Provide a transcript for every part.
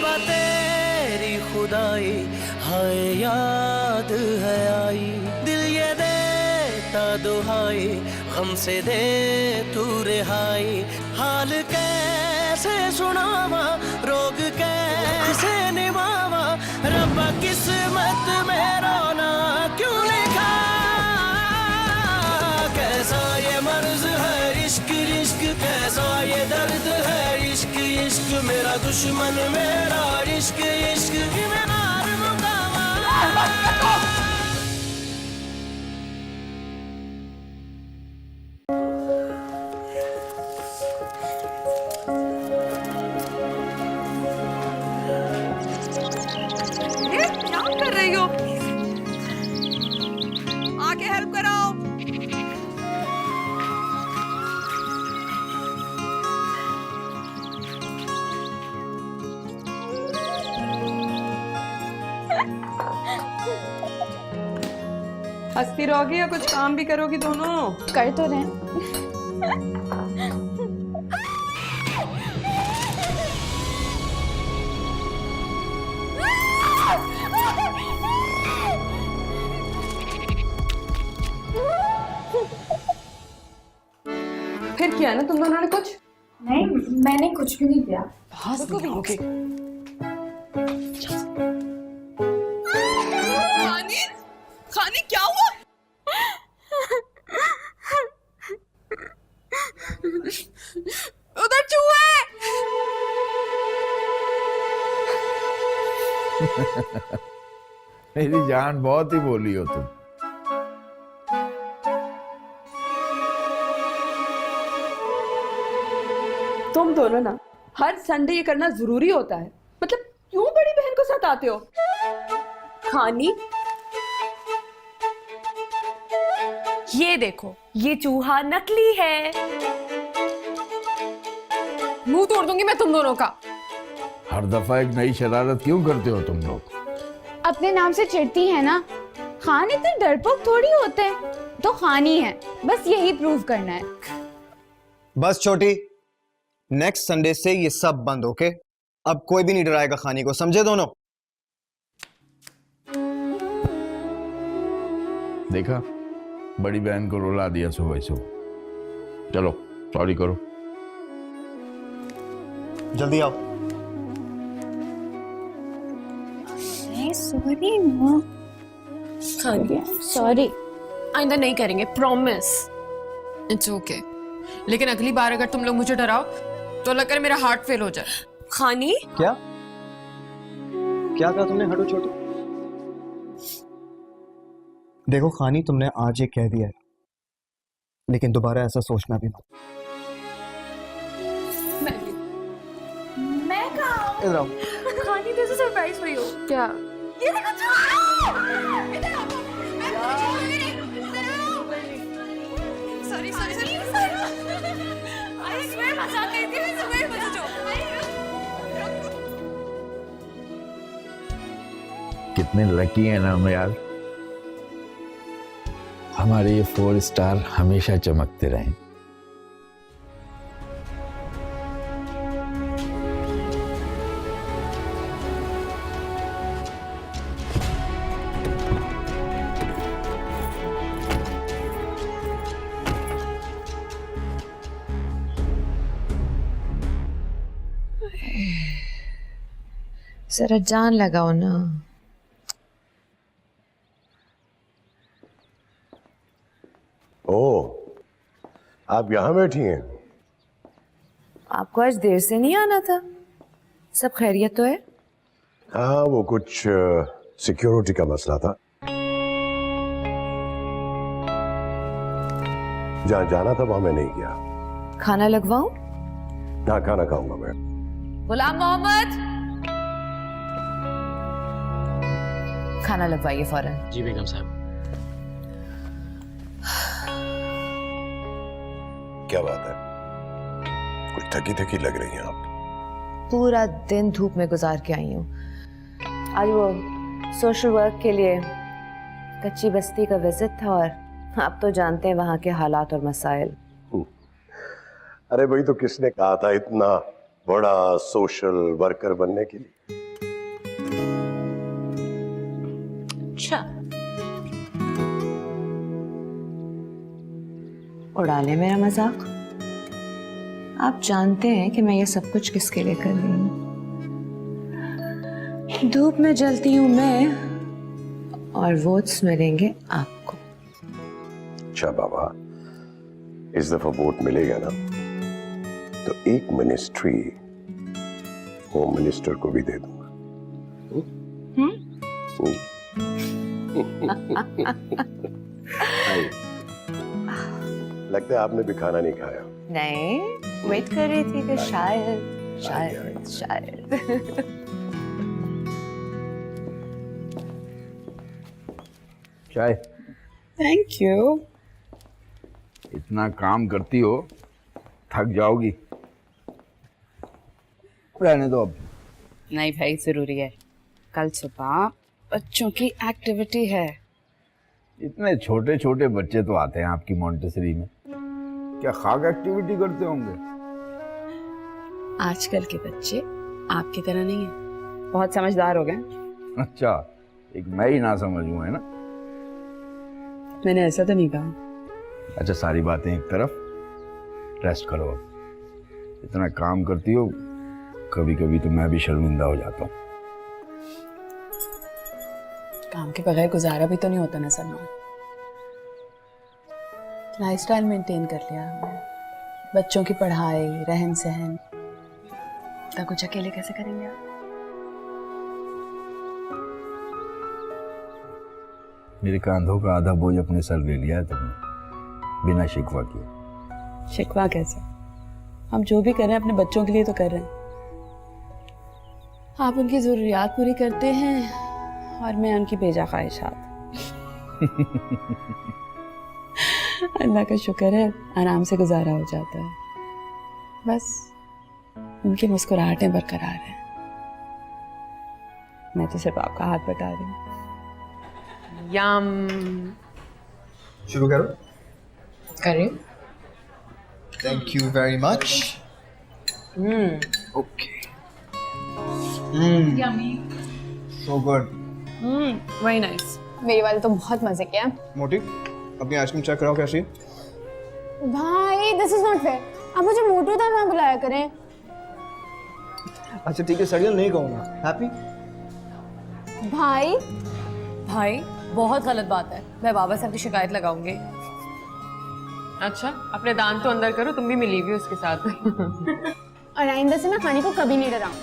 रब्बा तेरी खुदाई, हाय याद है आई, दिल ये देता दुहाई, गम से दे तू रिहाई। हाल कैसे सुनावा, रोग कैसे निभावा, रब्बा किस्मत में रोना क्यों लिखा। कैसा ये मर्ज है इश्क इश्क, कैसा ये दर्द है इश्क इश्क, मेरा दुश्मन मेरा इश्क इश्क, मैं हार मुकावा। ये क्या कर रही हो? आके हेल्प कराओ। हंसती रहोगी या कुछ काम भी करोगी दोनों? कर तो रहे हैं। फिर किया ना तुम दोनों ने कुछ? नहीं, मैंने कुछ भी नहीं किया। खानी खानी क्या हुआ? उधर चूहे। मेरी जान बहुत ही बोली हो तुम। तुम दोनों ना हर संडे ये करना जरूरी होता है, मतलब क्यों बड़ी बहन को सताते हो? खानी, ये देखो, ये चूहा नकली है। मुंह तोड़ दूंगी मैं तुम दोनों का। हर दफा एक नई शरारत क्यों करते हो तुम लोग? अपने नाम से चिढ़ती है ना। खान इतने डरपोक थोड़ी होते हैं, तो खान ही है, बस यही प्रूव करना है। बस छोटी, नेक्स्ट संडे से ये सब बंद, ओके? अब कोई भी नहीं डराएगा खानी को, समझे दोनों? देखा, बड़ी बहन को रुला दिया सुबह सुबह। चलो सॉरी करो। जल्दी आओ। सॉरी माँ। सॉरी। आइंदा नहीं करेंगे, प्रॉमिस। इट्स ओके, लेकिन अगली बार अगर तुम लोग मुझे डराओ तो अल्लाह करे मेरा हार्ट फेल हो जाए। खानी, क्या क्या कहा तुमने? हटो छोटी। देखो खानी, तुमने आज ये कह दिया है, लेकिन दोबारा ऐसा सोचना भी मत। मैं कहाँ? इधर आओ। खानी this is surprise for you. क्या? ये देखो sorry sorry sorry, I swear मजाक कर रही थी, मैं स्वेयर बचा जो। कितने लकी है ना हम यार, हमारे ये 4 स्टार हमेशा चमकते रहें। जरा जान लगाओ ना। ओह, आप यहाँ बैठी हैं? आपको आज देर से नहीं आना था? सब खैरियत तो है? हाँ, वो कुछ सिक्योरिटी का मसला था। जहाँ जाना था वहां मैं नहीं गया। खाना लगवाऊं? हाँ, खाना खाऊंगा मैं। गुलाम मोहम्मद, खाना लगवाइए फौरन। जी बेगम साहब। क्या बात है, कुछ थकी थकी लग रही हैं आप। पूरा दिन धूप में गुजार के आई हूँ। आज वो सोशल वर्क के लिए कच्ची बस्ती का विजिट था, और आप तो जानते हैं वहाँ के हालात और मसाइल। अरे भाई, तो किसने कहा था इतना बड़ा सोशल वर्कर बनने के लिए? अच्छा, उड़ा ले मेरा मजाक। आप जानते हैं कि मैं ये सब कुछ किसके लिए कर रही हूँ। धूप में जलती हूँ मैं, और वोट्स मिलेंगे आपको। अच्छा बाबा, इस दफा वोट मिलेगा ना, तो एक मिनिस्ट्री होम मिनिस्टर को भी दे दूंगा। लगता है आपने भी खाना नहीं खाया। नहीं, वेट कर रही थी कि शायद शायद शायद। चाय। Thank you. इतना काम करती हो, थक जाओगी। रहने दो अब। नहीं भाई, जरूरी है। कल सुबह बच्चों की एक्टिविटी है। इतने छोटे छोटे बच्चे तो आते हैं आपकी मॉन्टेसरी में, क्या खाक एक्टिविटी करते होंगे? आजकल के बच्चे आपकी तरह नहीं है, बहुत समझदार हो गए। अच्छा, एक मैं ही ना समझूं, है ना? मैंने ऐसा तो नहीं कहा। अच्छा, सारी बातें एक तरफ, रेस्ट करो अब। इतना काम करती हो, कभी कभी तो मैं भी शर्मिंदा हो जाता हूँ। काम के बगैर गुजारा भी तो नहीं होता ना सलमान। लाइफस्टाइल मेंटेन कर लिया हमने, बच्चों की पढ़ाई, रहन सहन, इतना कुछ अकेले कैसे करेंगे आप? मेरे कांधों का आधा बोझ अपने सर ले लिया है तुमने, बिना शिकवा किए। शिकवा कैसे? हम जो भी कर रहे हैं अपने बच्चों के लिए तो कर रहे हैं। आप उनकी जरूरियात पूरी करते हैं और मैं उनकी बेजा ख्वाहिशात। अल्लाह का शुक्र है, आराम से गुजारा हो जाता है। बस उनकी मुस्कुराहटें बरकरार हैं। मैं तो सिर्फ आपका हाथ बटा रही हूँ। यम। शुरू करो। कर रही हूँ। Thank you very much. Okay. So good. Very nice. मेरी वाली तो बहुत मजे किया। मोटी, अपनी आइसक्रीम चेक कराओ कैसी है। भाई दिस इज नॉट फेयर। आप मुझे मोटू दा ना बुलाया करें। अच्छा ठीक है, सड़ियल नहीं कहूँगा। हैप्पी? भाई भाई बहुत गलत बात है, मैं बाबा साहब की शिकायत लगाऊंगी। अच्छा, अपने दांत तो अंदर करो, तुम भी मिली हुई उसके साथ। और आइंदा से मैं खाने को कभी नहीं डराऊं।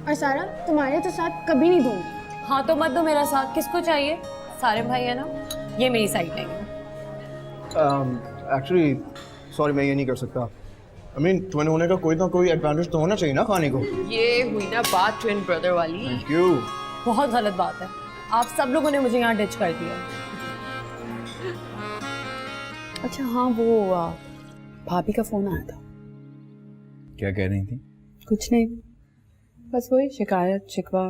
और सारा तुम्हारे तो साथ कभी नहीं दूंगी। हाँ तो मत दो मेरा साथ, किसको चाहिए? सारे भाई है ना, ये मेरी साइड नहीं है। एक्चुअली सॉरी, मैं ये नहीं कर सकता। आई मीन ट्विन होने का कोई ना कोई एडवांटेज तो होना चाहिए ना खाने को। ये हुई ना बात ट्विन ब्रदर वाली। Thank you. बहुत गलत बात है, आप सब लोगों ने मुझे यहाँ डिच कर दिया। अच्छा हाँ, वो भाभी का फोन आया था। क्या कह रही थी? कुछ नहीं, बस वही शिकायत शिकवा,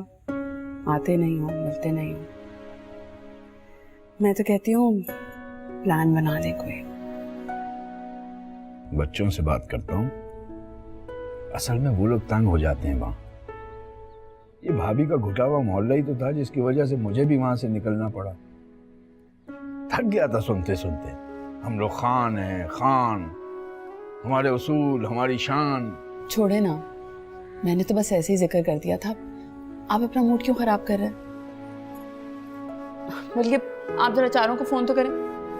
आते नहीं हो, मिलते नहीं हो। मैं तो कहती हूँ प्लान बना ले कोई। बच्चों से बात करता हूँ, असल में वो लोग तंग हो जाते हैं वहाँ। ये भाभी का घुटा हुआ मोहल्ला ही तो था जिसकी वजह से मुझे भी वहां से निकलना पड़ा। थक गया था सुनते सुनते। हम लोग खान हैं, खान, हमारे उसूल, हमारी शान। छोड़े ना, मैंने तो बस ऐसे ही जिक्र कर दिया था। आप अपना मूड क्यों खराब कर रहे हैं? बल्कि आप जरा चारों को फोन तो करें,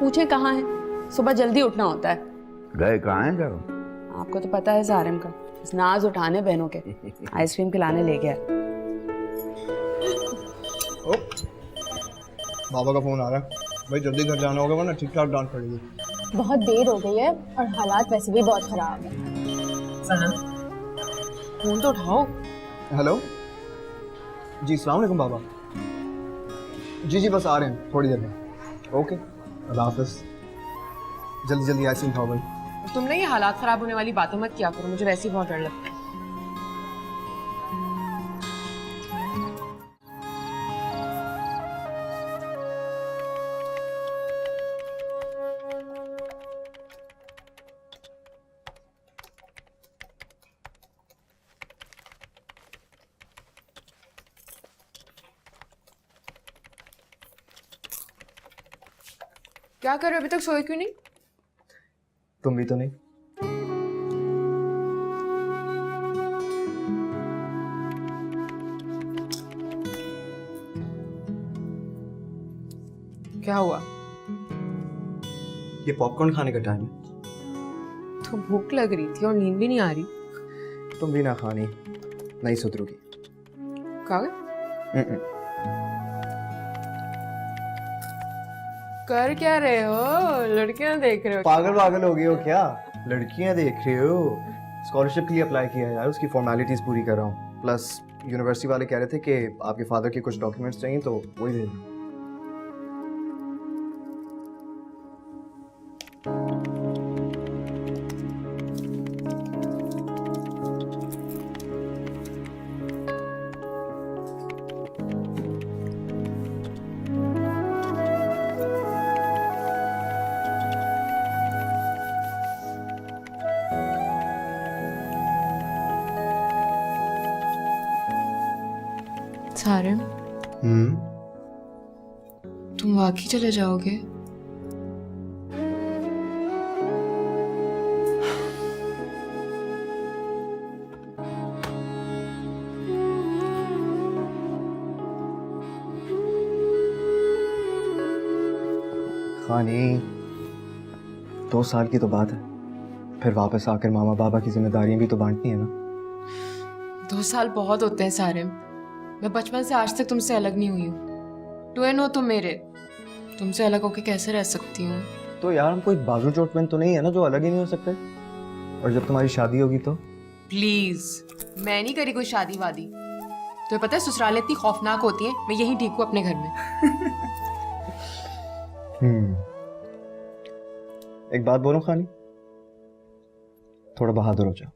पूछें कहाँ हैं। सुबह जल्दी उठना होता है। गए कहाँ हैं चारों? आपको तो पता है सारिम का, बस नाज उठाने बहनों के, आइसक्रीम खिलाने ले गया। बाबा का फोन आ रहा है भाई, जल्दी घर जाना होगा वरना ठीक ठाक डांट पड़ेगी। बहुत देर हो गई है और हालात वैसे भी बहुत खराब है। फोन तो उठाओ। हेलो जी, सलाम अलैकुम बाबा। जी जी बस आ रहे हैं थोड़ी देर में। ओके, अल्लाह हाफिज। जल्दी जल्दी आइसक्रीम खाओ भाई। तुम ना ये हालात खराब होने वाली बातें मत किया करो, मुझे वैसे ही बहुत डर लगता है। क्या कर रहे हो? अभी तक सोए क्यों नहीं? तुम भी तो नहीं। क्या हुआ? ये पॉपकॉर्न खाने का टाइम है। तो भूख लग रही थी और नींद भी नहीं आ रही। तुम भी ना खानी, नहीं सुधरोगी। क्या कर क्या रहे हो? लड़कियां देख रहे हो? पागल हो गई हो क्या? लड़कियां देख रहे हो? स्कॉलरशिप के लिए अप्लाई किया है यार, उसकी फॉर्मेलिटीज पूरी कर रहा हूँ। प्लस यूनिवर्सिटी वाले कह रहे थे कि आपके फादर के कुछ डॉक्यूमेंट्स चाहिए, तो वही दे दूँ। सारिम, तुम वाकई चले जाओगे? खानी, 2 साल की तो बात है, फिर वापस आकर मामा बाबा की जिम्मेदारियां भी तो बांटनी है ना। 2 साल बहुत होते हैं सारिम। मैं बचपन से आज तक तुमसे अलग नहीं हुई हूँ। टू एंड हो तुम मेरे, तुमसे अलग होके कैसे रह सकती हूँ? तो यार हम कोई बाजू चोटमैन तो नहीं है ना जो अलग ही नहीं हो सकते। और जब तुम्हारी शादी होगी तो? प्लीज, मैं नहीं करी कोई शादी वादी। तुम्हें पता है ससुराल इतनी खौफनाक होती है, मैं यहीं ठीक हूँ अपने घर में। एक बात बोलूं खानी, थोड़ा बहादुर हो जाओ।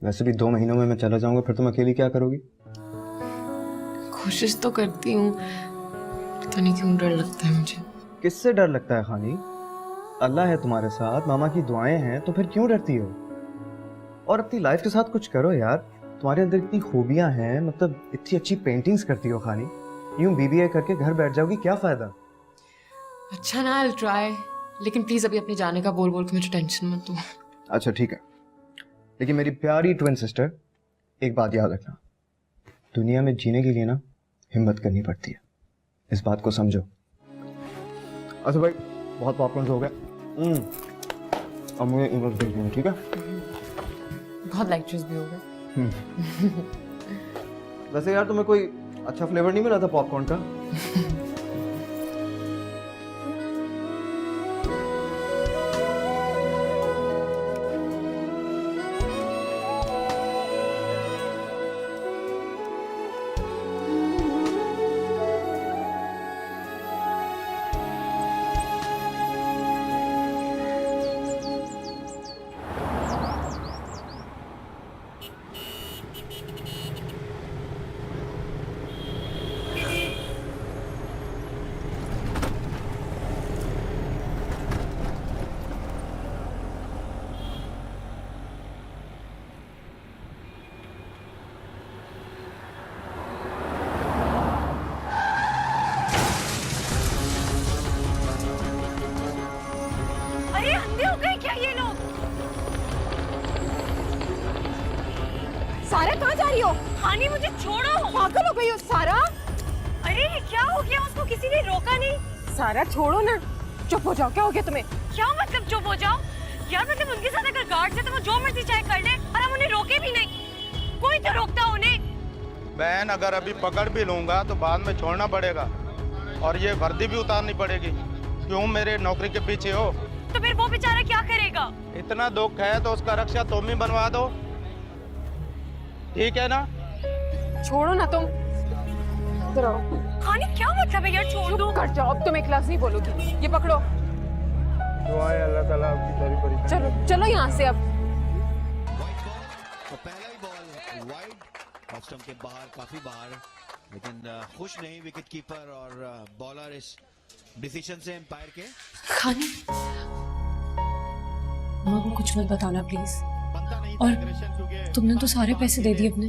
वैसे भी 2 महीनों में मैं चला जाऊंगा, फिर तुम अकेली क्या करोगी? कोशिश तो करती हूँ, पता नहीं क्यों डर लगता है मुझे। किससे डर लगता है खानी? अल्लाह है तुम्हारे साथ, मामा की दुआएं हैं, तो फिर क्यों डरती हो? और अपनी लाइफ के साथ कुछ करो यार। तुम्हारे अंदर इतनी खूबियां हैं, मतलब इतनी अच्छी पेंटिंग्स करती हो खानी। यूं BBA करके घर बैठ जाओगी, क्या फायदा? अच्छा ना, I'll try, लेकिन प्लीज अभी अपने जाने का बोल बोल के मुझे टेंशन मत दो। अच्छा ठीक है, लेकिन मेरी प्यारी ट्विन सिस्टर, एक बात याद रखना, दुनिया में जीने के लिए ना हिम्मत करनी पड़ती है, इस बात को समझो। अच्छा भाई, बहुत पॉपकॉर्न हो गया, अब मुझे इंग्लिश देख देना, ठीक है? बहुत लेक्चर्स भी हो गए। वैसे यार तुम्हें कोई अच्छा फ्लेवर नहीं मिला था पॉपकॉर्न का? अरे अंधे हो गए क्या ये लोग? सारा कहाँ जा रही हो? हानी मुझे छोड़ो। पागल हो गई हो सारा? अरे ये क्या हो गया? उसको किसी ने रोका नहीं। सारा छोड़ो ना। चुप हो जाओ। क्या हो गया तुम्हें? क्या मतलब चुप हो जाओ? यार मतलब उनके साथ अगर गार्ड है तो वो जो मर्जी चाहे कर ले और हम उन्हें रोके भी नहीं। कोई तो रोकता उन्हें। बहन, अगर अभी पकड़ भी लूंगा तो बाद में छोड़ना पड़ेगा और ये वर्दी भी उतारनी पड़ेगी। क्यों मेरे नौकरी के पीछे हो? तो फिर वो बेचारा क्या करेगा? इतना दुख है तो उसका रक्षा तुम ही बनवा दो, ठीक है ना? छोड़ो ना तुम। इधर आओ। हानी क्या मतलब है यार? छोड़ दो। कर जाओ, अब तुम एक लफ्ज़ नहीं बोलोगी। ये पकड़ो। दुआएं अल्लाह ताला आपकी सारी परेशानी। चलो चलो यहाँ से अब। तो पहला ही बॉल वाइड, ऑफ स्टंप के बाहर, काफी बाहर, लेकिन खुश नहीं विकेट कीपर और बॉलर इस डिसीजन से एम्पायर के। खानी, मामा को कुछ मत बताना प्लीज। और तुमने तो सारे पैसे दे दिए अपने,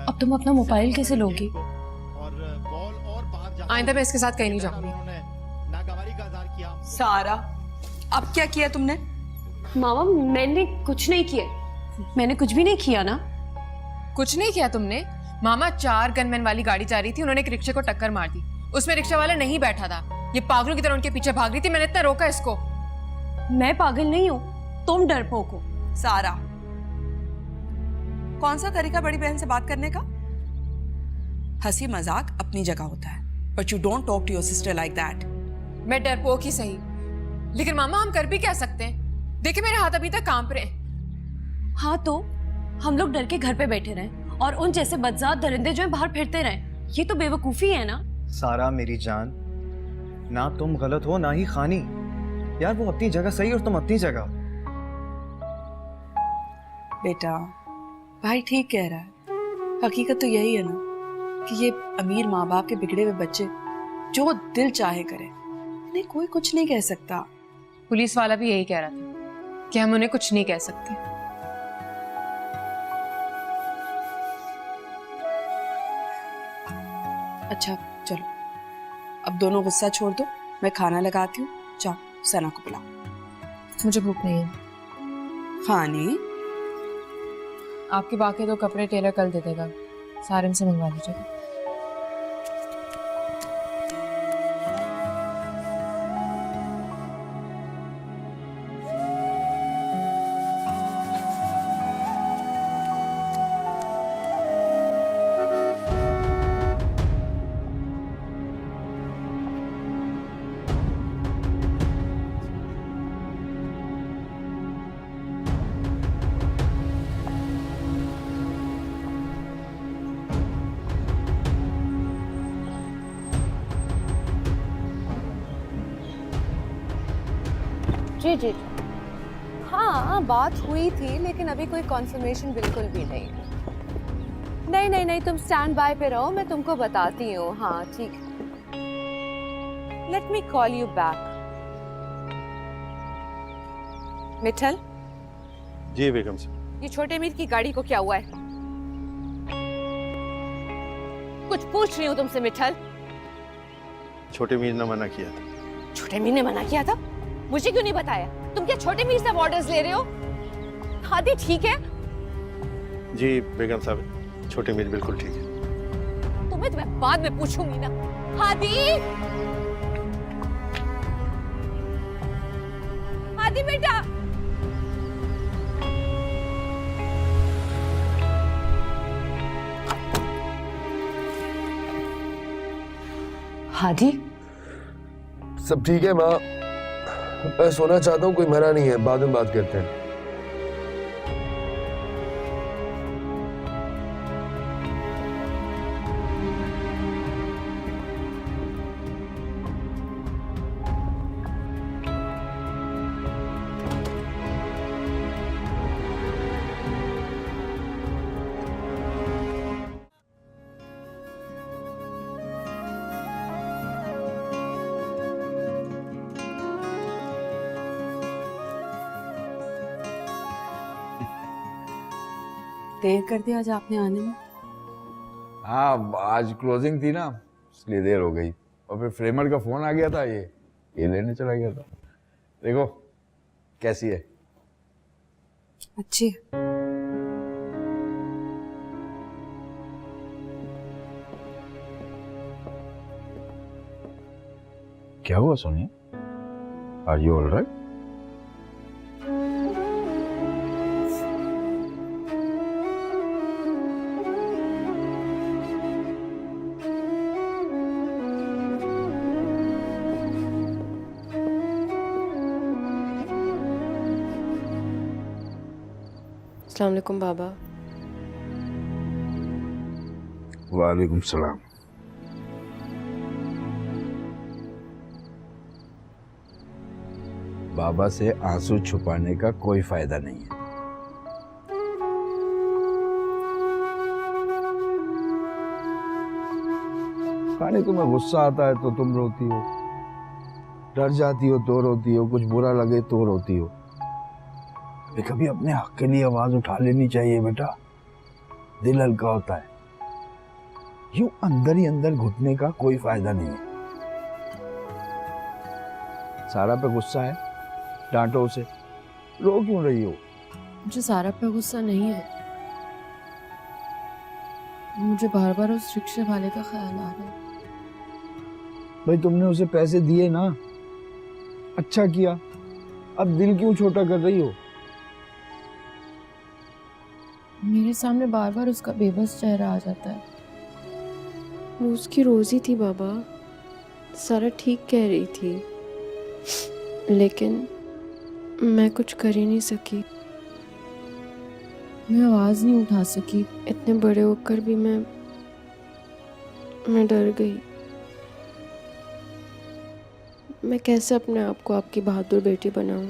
अब तुम अपना मोबाइल कैसे लोगी? और बॉल और बाहर आइंदा मैं इसके साथ कहीं नहीं जाऊंगी। नागवारी का इज़हार किया। सारा, अब क्या किया तुमने? मामा मैंने कुछ नहीं किया, मैंने कुछ भी नहीं किया ना। कुछ नहीं किया तुमने? मामा 4 गनमैन वाली गाड़ी जा रही थी, उन्होंने एक रिक्शे को टक्कर मार दी। उसमें रिक्शा वाला नहीं बैठा था, ये पागलों की तरह उनके पीछे भाग रही थी। मैंने इतना रोका इसको। मैं पागल नहीं हूँ, तुम डरपोक हो। सारा, कौन सा तरीका बड़ी बहन से बात करने का? हंसी मजाक अपनी जगह होता है, but you don't talk to your sister like that. मैं डरपोक ही सही, लेकिन मामा हम कर भी क्या सकते हैं? देखिए मेरे हाथ अभी तक कांप रहे हैं। हाँ तो हम लोग डर के घर पे बैठे रहें और उन जैसे बदजात दरिंदे जो है बाहर फिरते रहें? ये तो बेवकूफी है ना। सारा मेरी जान, ना तुम गलत हो ना ही खानी। यार वो अपनी जगह सही और तुम अपनी जगह। बेटा, भाई ठीक कह रहा है। हकीकत तो यही है ना कि ये अमीर माँ बाप के बिगड़े हुए बच्चे जो दिल चाहे करें, उन्हें कोई कुछ नहीं कह सकता। पुलिस वाला भी यही कह रहा था कि हम उन्हें कुछ नहीं कह सकते। अच्छा चलो, अब दोनों गुस्सा छोड़ दो, मैं खाना लगाती हूँ। जाओ सना को बुलाओ। मुझे भूख नहीं है। खानी? आपके बाकी 2 कपड़े टेलर कल दे देगा, सारिम से मंगवा लीजिएगा। जी जी, हाँ बात हुई थी, लेकिन अभी कोई कॉन्फर्मेशन बिल्कुल भी नहीं। नहीं नहीं नहीं, तुम स्टैंड बाय पे रहो, मैं तुमको बताती हूँ। हाँ ठीक है, let me call you back. Mithal ji बेगम साहब। ये छोटे मीर की गाड़ी को क्या हुआ है? कुछ पूछ रही हूँ तुमसे मिठल। छोटे मीर ने मना किया था। छोटे मीर ने मना किया था? मुझे क्यों नहीं बताया? तुम क्या छोटे मीर से ऑर्डर्स ले रहे हो? हादी ठीक है? जी बेगम साहब, छोटे मीर बिल्कुल ठीक है। तुम्हें बाद में पूछूंगी ना। हादी, हादी बेटा। हादी, सब ठीक है माँ, मैं सोना चाहता हूँ, कोई मरा नहीं है, बाद में बात करते हैं। देर कर दिया आज आपने आने में। हाँ, आज क्लोजिंग थी ना, इसलिए देर हो गई। और फिर फ्रेमर का फोन आ गया था, ये लेने चला गया था। देखो कैसी है? अच्छी। क्या हुआ Sonia? Are you all right? अस्सलाम वालेकुम बाबा। वालेकुम सलाम। बाबा से आंसू छुपाने का कोई फायदा नहीं है। खाने तुम्हें गुस्सा आता है तो तुम रोती हो, डर जाती हो तो रोती हो, कुछ बुरा लगे तो रोती हो। कभी अपने हक के लिए आवाज उठा लेनी चाहिए बेटा, दिल हल्का होता है। यूं अंदर ही अंदर घुटने का कोई फायदा नहीं है। सारा पे गुस्सा है, डांटो उसे। रो क्यों रही हो? मुझे सारा पे गुस्सा नहीं है, मुझे बार बार उस रिक्शे वाले का ख्याल आ रहा है। भाई तुमने उसे पैसे दिए ना, अच्छा किया। अब दिल क्यों छोटा कर रही हो? मेरे सामने बार बार उसका बेबस चेहरा आ जाता है। वो उसकी रोजी थी बाबा, सारा ठीक कह रही थी, लेकिन मैं कुछ कर ही नहीं सकी। मैं आवाज नहीं उठा सकी। इतने बड़े होकर भी मैं डर गई। मैं कैसे अपने आप को आपकी बहादुर बेटी बनाऊं?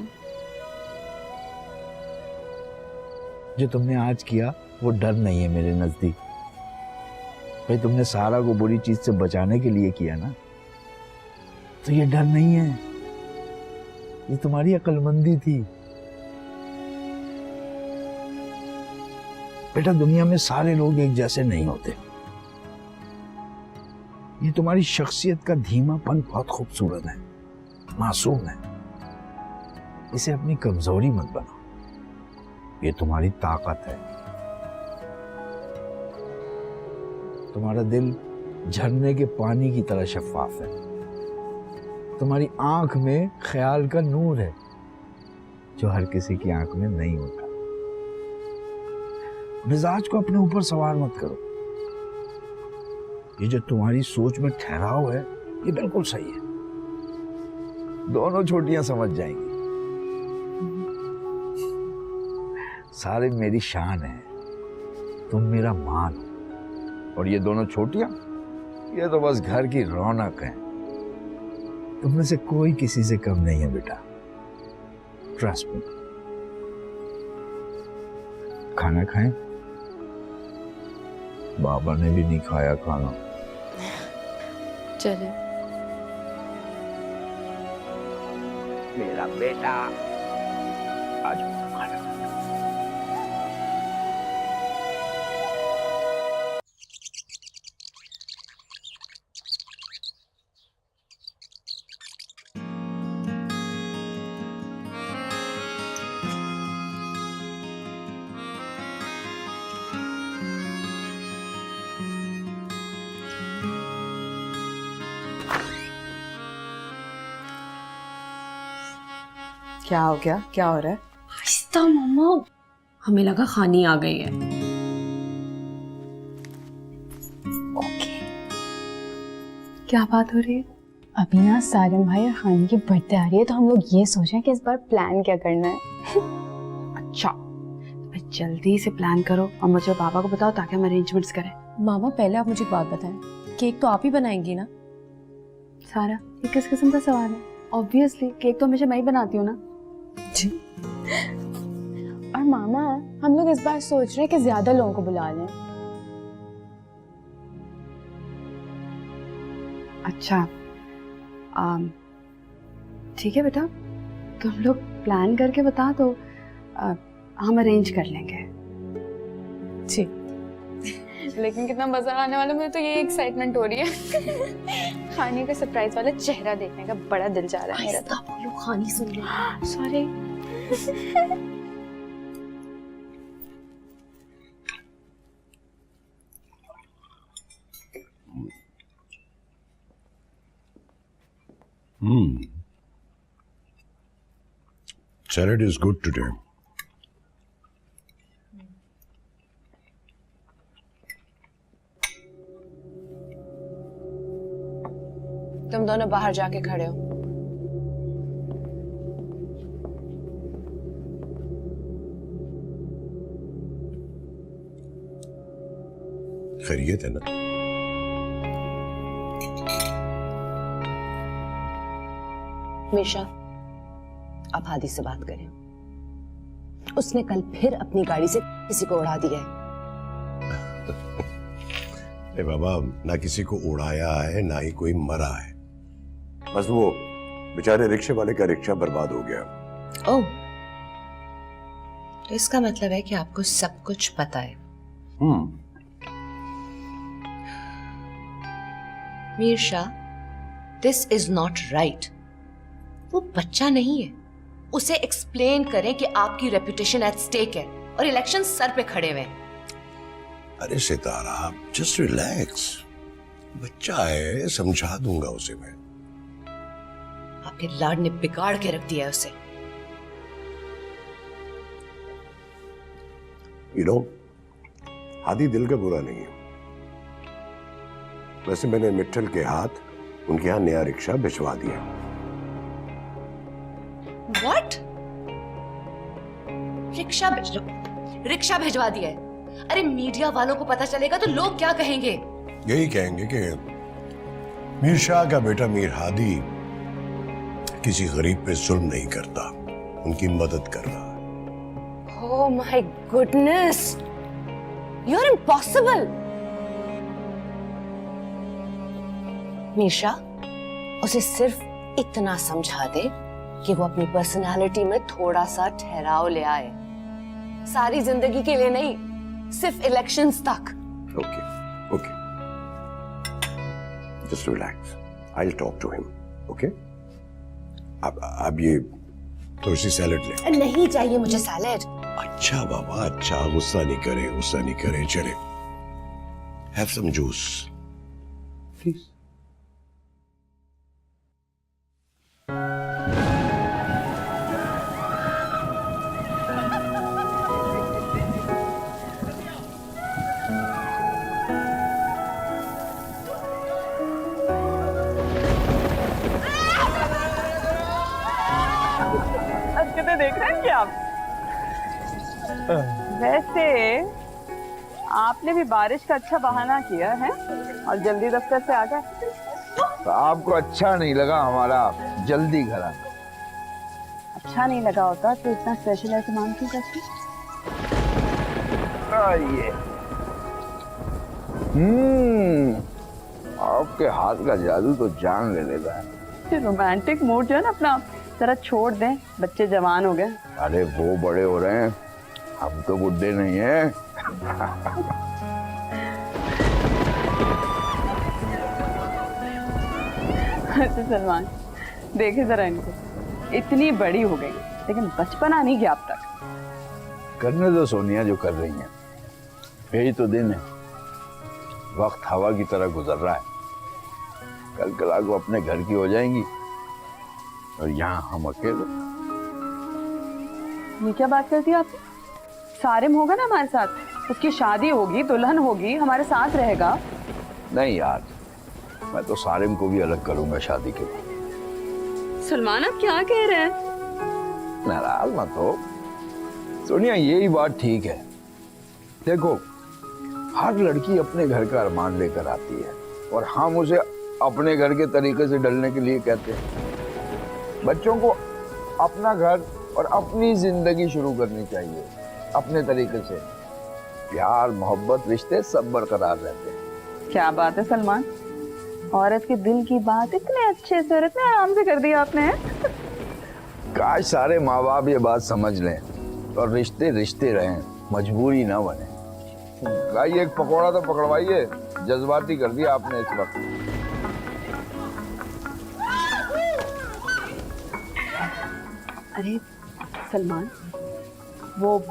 जो तुमने आज किया वो डर नहीं है मेरे नजदीक। भाई तुमने सारा को बुरी चीज से बचाने के लिए किया ना, तो ये डर नहीं है, ये तुम्हारी अक्लमंदी थी। बेटा दुनिया में सारे लोग एक जैसे नहीं होते। ये तुम्हारी शख्सियत का धीमापन बहुत खूबसूरत है, मासूम है। इसे अपनी कमजोरी मत बनाओ, ये तुम्हारी ताकत है। तुम्हारा दिल झरने के पानी की तरह शफाफ है। तुम्हारी आंख में ख्याल का नूर है जो हर किसी की आंख में नहीं होता। मिजाज को अपने ऊपर सवार मत करो। ये जो तुम्हारी सोच में ठहराव है ये बिल्कुल सही है। दोनों छोटियां समझ जाएंगी। सारे मेरी शान है, तुम मेरा मान हो, और ये दोनों छोटियां ये तो बस घर की रौनक है। तुम में से कोई किसी से कम नहीं है बेटा, ट्रस्ट मी। खाना खाएं? बाबा ने भी नहीं खाया खाना। चले। मेरा बेटा आज खाना। क्या हो गया? क्या हो रहा है? आहिस्ता मम्मा, हमें लगा खानी आ गई है। ओके, क्या बात हो रही है? अभी ना सारिम भाई और खानी की बर्थडे आ रही है, तो हम लोग ये सोच रहे हैं कि इस बार प्लान क्या करना है। अच्छा, तो जल्दी से प्लान करो और मुझे पापा को बताओ ताकि हम अरेंजमेंट्स करें। मामा पहले आप मुझे एक बात बताएं, केक तो आप ही बनाएंगी ना? सारा, ये किस किस्म का सवाल है? ऑब्वियसली केक तो हमेशा मैं ही बनाती हूँ ना। जी। और मामा हम लोग इस बार सोच रहे हैं कि ज्यादा लोगों को बुला लें। अच्छा, ठीक है बेटा, तुम लोग प्लान करके बता दो, हम अरेंज कर लेंगे। जी। लेकिन कितना मजा आने वाला, मुझे तो ये एक्साइटमेंट हो रही है। खानी का सरप्राइज वाला चेहरा देखने का बड़ा दिल जा रहा है मेरा तो। लोग खानी सुन रहे हैं। Sorry. Salad is good today. तुम दोनों बाहर जाके खड़े हो। खैरियत है ना? मीशा, आप हादी से बात करें। उसने कल फिर अपनी गाड़ी से किसी को उड़ा दिया है। अरे बाबा, ना किसी को उड़ाया है ना ही कोई मरा है, बस वो बेचारे रिक्शे वाले का रिक्शा बर्बाद हो गया। ओह, तो इसका मतलब है कि आपको सब कुछ पता है। Mir Shah, this is not right. वो बच्चा नहीं है, उसे एक्सप्लेन करें कि आपकी रेपुटेशन एट स्टेक है और इलेक्शन सर पे खड़े हुए हैं। अरे सितारा, जस्ट रिलैक्स, बच्चा है, समझा दूंगा उसे मैं। आपके लाड ने बिगाड़ के रख दिया है उसे। आदि दिल का बुरा नहीं है। वैसे मैंने मिट्ठल के हाथ उनके यहाँ नया रिक्शा भिजवा दिया। व्हाट? रिक्शा भिजवा दिया है? अरे मीडिया वालों को पता चलेगा तो लोग क्या कहेंगे? यही कहेंगे कि मीर शाह का बेटा मीर हादी किसी गरीब पे जुल्म नहीं करता, उनकी मदद कर रहा है। Oh my goodness, you are impossible. Misha, उसे सिर्फ इतना समझा दे कि वो अपनी पर्सनालिटी में थोड़ा सा ठहराव ले आए, सारी जिंदगी के लिए नहीं, सिर्फ इलेक्शंस तक। Okay okay, just relax, I will talk to him. Okay, अब ये थोड़ी सी सैलेड ले। नहीं चाहिए मुझे सैलेड। अच्छा बाबा, अच्छा, गुस्सा नहीं करे, गुस्सा नहीं करे, चले, हैव सम जूस प्लीज। देख रहे हैं क्या आप? वैसे आपने भी बारिश का अच्छा बहाना किया है और जल्दी दफ्तर से आ गए। तो आपको अच्छा नहीं लगा हमारा जल्दी घर आना? अच्छा नहीं लगा होता तो इतना स्पेशल एहतमाम क्यों करते? आइए। आपके हाथ का जादू तो जान ले लेता है। रोमांटिक मूड जो है ना अपना जरा छोड़ दें, बच्चे जवान हो गए। अरे वो बड़े हो रहे हैं, हम तो बुढ़े नहीं हैं। अच्छा सलमान, देखे जरा इनको, इतनी बड़ी हो गई लेकिन बचपना नहीं गया अब तक। करने दो सोनिया जो कर रही हैं, यही तो दिन है। वक्त हवा की तरह गुजर रहा है, कल कला को अपने घर की हो जाएंगी और यहाँ हम अकेले। ये क्या बात करती है आप? सारिम होगा ना हमारे साथ, उसकी शादी होगी, दुल्हन होगी, हमारे साथ रहेगा। नहीं यार, मैं तो सारिम को भी अलग करूंगा शादी के बाद। सलमान आप क्या कह रहे हैं? नाराज मत हो सोनिया, यही बात ठीक है। देखो, हर लड़की अपने घर का अरमान लेकर आती है और हम उसे अपने घर के तरीके से ढलने के लिए कहते हैं। बच्चों को अपना घर और अपनी जिंदगी शुरू करनी चाहिए अपने तरीके से। प्यार, मोहब्बत, रिश्ते सब बरकरार रहते हैं। क्या बात है सलमान, औरत के दिल की बात इतने अच्छे से और इतने आराम से कर दिया आपने। काश सारे माँ बाप ये बात समझ लें और रिश्ते रिश्ते रहें, मजबूरी ना बने। भाई एक पकौड़ा तो पकड़वाइए, जज्बाती कर दिया आपने इस वक्त। अरे सलमान, वो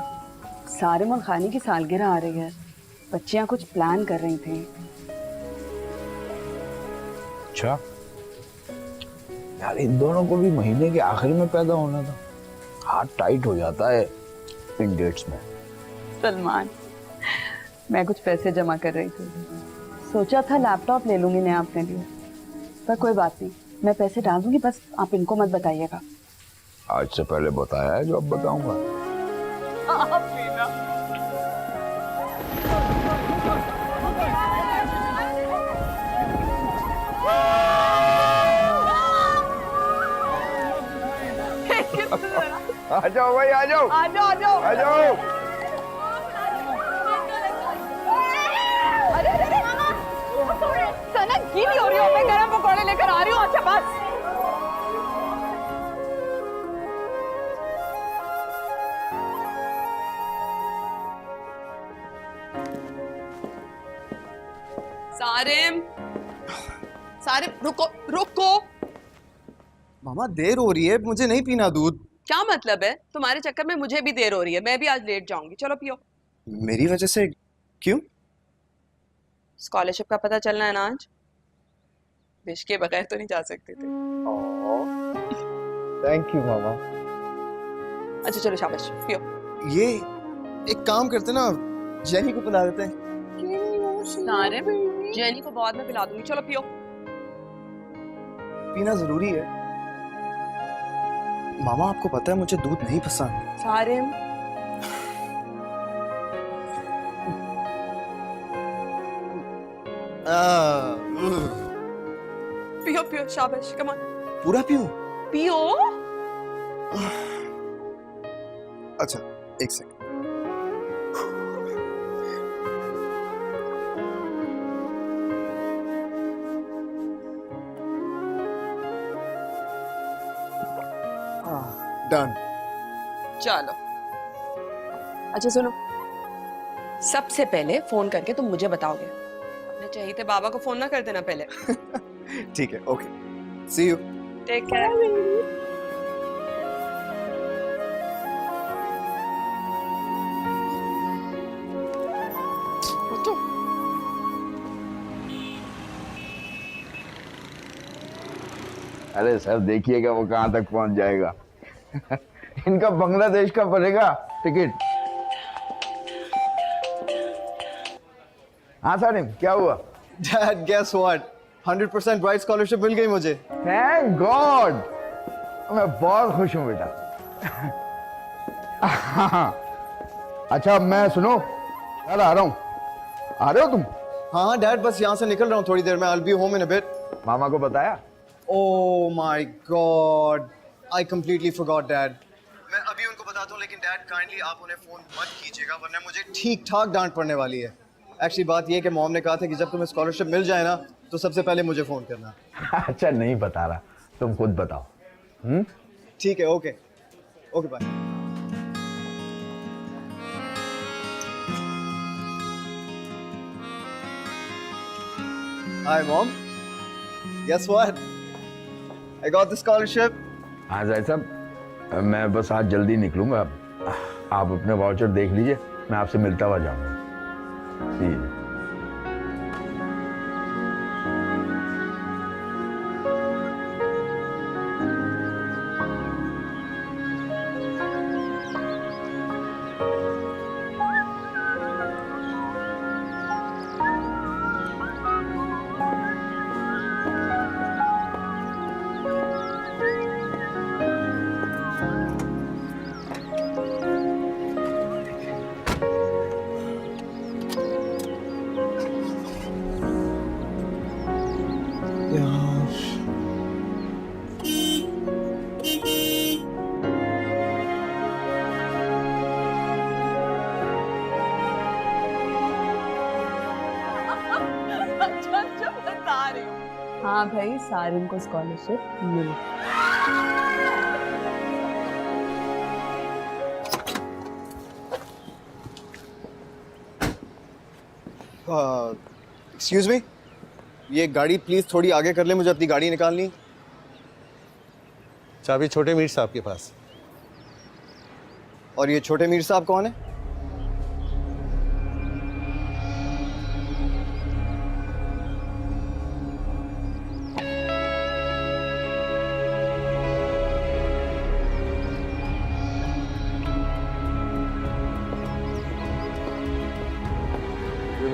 सारिम और खानी की सालगिरह आ रही है, बच्चियां कुछ प्लान कर रही थी। अच्छा यार, इन दोनों को भी महीने के आखिर में पैदा होना था, हाथ टाइट हो जाता है इन डेट्स में। सलमान, मैं कुछ पैसे जमा कर रही थी, सोचा था लैपटॉप ले लूंगी नया अपने लिए, पर कोई बात नहीं, मैं पैसे डाल दूंगी, बस आप इनको मत बताइएगा। आज से पहले बताया है जो अब बताऊंगा। आ जाओ भाई, आ जाओ, आ जाओ, आ जाओ, आ जाओ। अरे सना गीली हो रही हो, मैं गरम पकौड़े लेकर आ रही हूँ। अच्छा बस। सारिम, सारिम रुको रुको। मामा देर हो रही है, मुझे नहीं पीना दूध। क्या मतलब है? तुम्हारे चक्कर में मुझे भी देर हो रही है, मैं भी आज लेट जाऊंगी। चलो पियो। मेरी वजह से? क्यों? स्कॉलरशिप का पता चलना है ना आज। विश के बगैर तो नहीं जा सकते थे। थैंक यू मामा। अच्छा चलो शाबाश पियो। ये एक काम करते ना, जेनी को पिला देते हैं। सारिम, जेनी को बाद में पिला दूंगी। चलो पियो। पीना जरूरी है। मामा आपको पता है मुझे दूध नहीं पसंद। सारिम पियो पियो शाबाश, कम ऑन। पूरा पीऊं? पियो। अच्छा एक सेकंड। डन। चलो अच्छा सुनो, सबसे पहले फोन करके तुम मुझे बताओगे। अपने चहेते बाबा को फोन ना कर देना पहले। ठीक है, okay. See you. Take care. अरे सर देखिएगा वो कहाँ तक पहुंच जाएगा। इनका बांग्लादेश का पड़ेगा टिकट। हाँ सारिम, क्या हुआ? Dad, guess what? 100% bright scholarship मिल गई मुझे। थैंक गॉड, मैं बहुत खुश हूँ बेटा। अच्छा मैं सुनो यार, आ रहा हूँ। आ रहे हो तुम? हाँ डैड, बस यहाँ से निकल रहा हूँ थोड़ी देर में। I'll be home in a bit. मामा को बताया? Oh my God, I completely forgot Dad. मैं अभी उनको बताता हूँ, लेकिन डैड काइंडली आप उन्हें फोन मत कीजिएगा, वरना मुझे ठीक ठाक डांट पड़ने वाली है। एक्चुअली बात ये है कि मॉम ने कहा था कि जब तुम्हें स्कॉलरशिप मिल जाए ना तो सबसे पहले मुझे फोन करना। अच्छा नहीं बता रहा, तुम खुद बताओ। ठीक है, okay okay bye. Hi mom, guess what? I got the scholarship. हाँ जाहिद साहब, मैं बस आज जल्दी निकलूंगा। आप अपने वाउचर देख लीजिए, मैं आपसे मिलता हुआ जाऊंगा। जी हाँ भाई, सारिम को स्कॉलरशिप मिली। एक्सक्यूज मी, ये गाड़ी प्लीज थोड़ी आगे कर ले, मुझे अपनी गाड़ी निकालनी। चाबी छोटे मीर साहब के पास। और ये छोटे मीर साहब कौन है?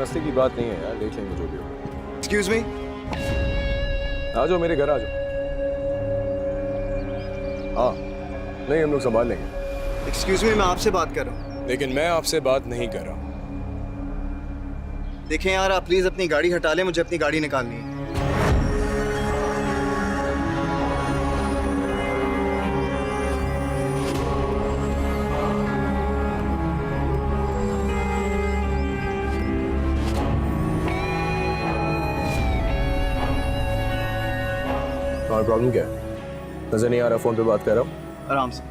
मस्ती की बात नहीं है यार, देख लेंगे जो भी होगा। एक्सक्यूज मी, आ जाओ मेरे घर आ जाओ। हाँ नहीं, हम लोग संभाल लेंगे। एक्सक्यूज मी, मैं आपसे बात कर रहा हूँ। लेकिन मैं आपसे बात नहीं कर रहा हूँ। देखें यार, आप प्लीज अपनी गाड़ी हटा लें, मुझे अपनी गाड़ी निकालनी है। तुम्हारा प्रॉब्लम क्या है? नजर नहीं आ रहा, फोन पे बात कर रहा हूँ। आराम से।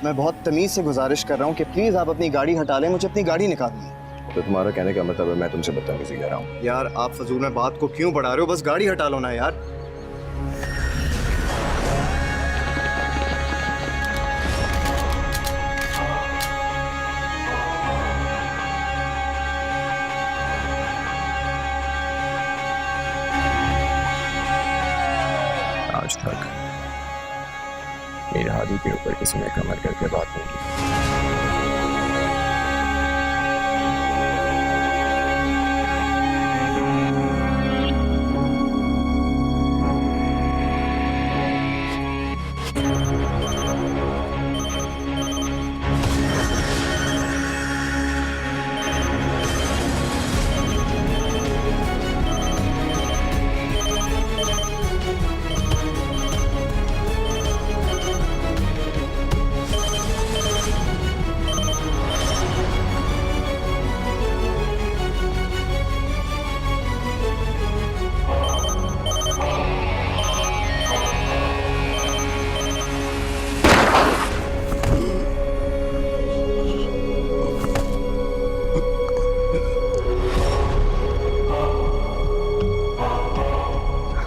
मैं बहुत तमीज से गुजारिश कर रहा हूँ कि प्लीज आप अपनी गाड़ी हटा लें, मुझे अपनी गाड़ी निकालनी है। तो तुम्हारा कहने का मतलब है मैं तुमसे बदतमीजी कर रहा हूँ? यार आप फजूल में बात को क्यों बढ़ा रहे हो? बस गाड़ी हटा लो ना यार। मीर हादी के ऊपर किसी ने कमर करके बात नहीं की।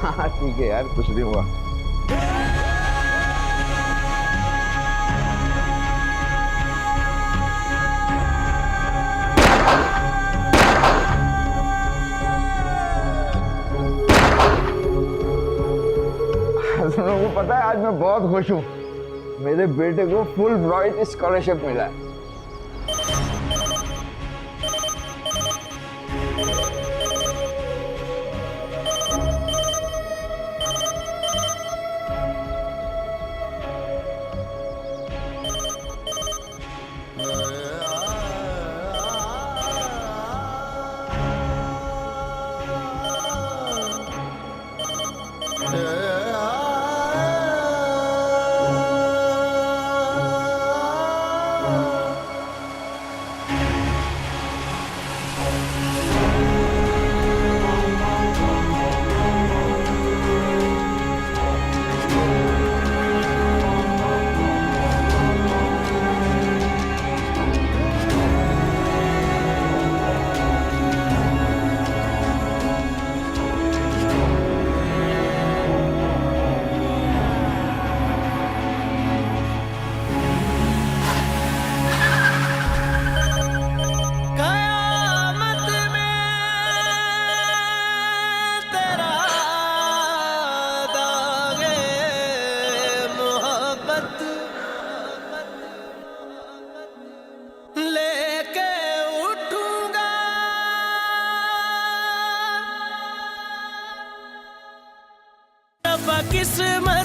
हाँ ठीक है यार, कुछ नहीं हुआ। तुमको पता है आज मैं बहुत खुश हूँ, मेरे बेटे को फुल ब्राइट स्कॉलरशिप मिला है। किस्मत